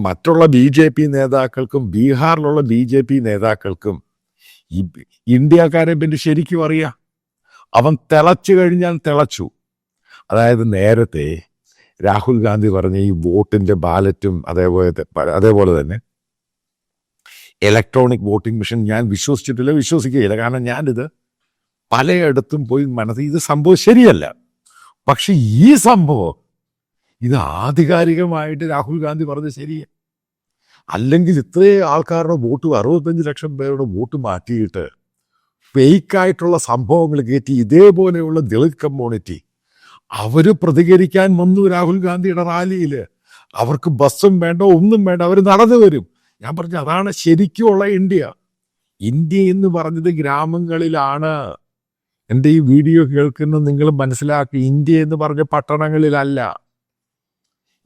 മറ്റുള്ള BJP നേതാക്കൾക്കും ബീഹാറിലുള്ള BJP നേതാക്കൾക്കും ഈ ഇന്ത്യക്കാരെ പിന്നെ ശരിക്കും അറിയാം. അവൻ തിളച്ചു കഴിഞ്ഞാൽ തിളച്ചു. അതായത് നേരത്തെ രാഹുൽ ഗാന്ധി പറഞ്ഞ ഈ വോട്ടിന്റെ ബാലറ്റും അതേപോലെ തന്നെ ഇലക്ട്രോണിക് വോട്ടിംഗ് മെഷീൻ ഞാൻ വിശ്വസിക്കുകയില്ല. കാരണം ഞാനിത് പലയിടത്തും പോയി ഇത് സംഭവം ശരിയല്ല. പക്ഷെ ഈ സംഭവം ഇത് ആധികാരികമായിട്ട് രാഹുൽ ഗാന്ധി പറഞ്ഞത് ശരിയാണ്. അല്ലെങ്കിൽ ഇത്രയും ആൾക്കാരുടെ വോട്ട് 65 ലക്ഷം പേരുടെ വോട്ട് മാറ്റിയിട്ട് ഫേക്കായിട്ടുള്ള സംഭവങ്ങൾ കയറ്റി ഇതേപോലെയുള്ള ദളിത് കമ്മ്യൂണിറ്റി അവർ പ്രതികരിക്കാൻ വന്നു രാഹുൽ ഗാന്ധിയുടെ റാലിയിൽ. അവർക്ക് ബസ്സും വേണ്ട, ഒന്നും വേണ്ട, അവർ നടന്നു വരും. ഞാൻ പറഞ്ഞു അതാണ് ശരിക്കുമുള്ള ഇന്ത്യ. ഇന്ത്യ എന്ന് പറഞ്ഞത് ഗ്രാമങ്ങളിലാണ്. എൻ്റെ ഈ വീഡിയോ കേൾക്കുന്ന നിങ്ങൾ മനസ്സിലാക്കി, ഇന്ത്യ എന്ന് പറഞ്ഞ പട്ടണങ്ങളിലല്ല.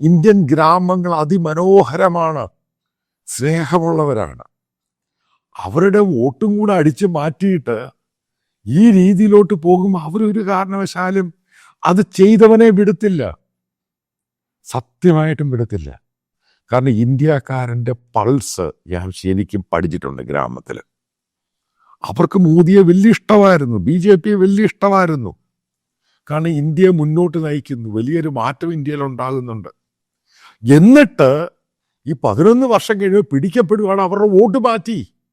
ഇന്ത്യൻ ഗ്രാമങ്ങൾ അതിമനോഹരമാണ്, സ്നേഹമുള്ളവരാണ്. അവരുടെ വോട്ടും കൂടെ അടിച്ചു മാറ്റിയിട്ട് ഈ രീതിയിലോട്ട് പോകുമ്പോൾ അവരൊരു കാരണവശാലും അത് ചെയ്തവനെ വിടത്തില്ല, സത്യമായിട്ടും വിടത്തില്ല. കാരണം ഇന്ത്യക്കാരൻ്റെ പൾസ് ഞാൻ ശരിക്കും പഠിച്ചിട്ടുണ്ട്. ഗ്രാമത്തിൽ അവർക്ക് മോദിയെ വലിയ ഇഷ്ടമായിരുന്നു, BJP വലിയ ഇഷ്ടമായിരുന്നു. കാരണം ഇന്ത്യയെ മുന്നോട്ട് നയിക്കുന്നു, വലിയൊരു മാറ്റം ഇന്ത്യയിൽ ഉണ്ടാകുന്നുണ്ട്. എന്നിട്ട് ഈ 11 വർഷം കഴിയുമ്പോൾ പിടിക്കപ്പെടുവാണ്, അവരുടെ വോട്ട് മാറ്റി.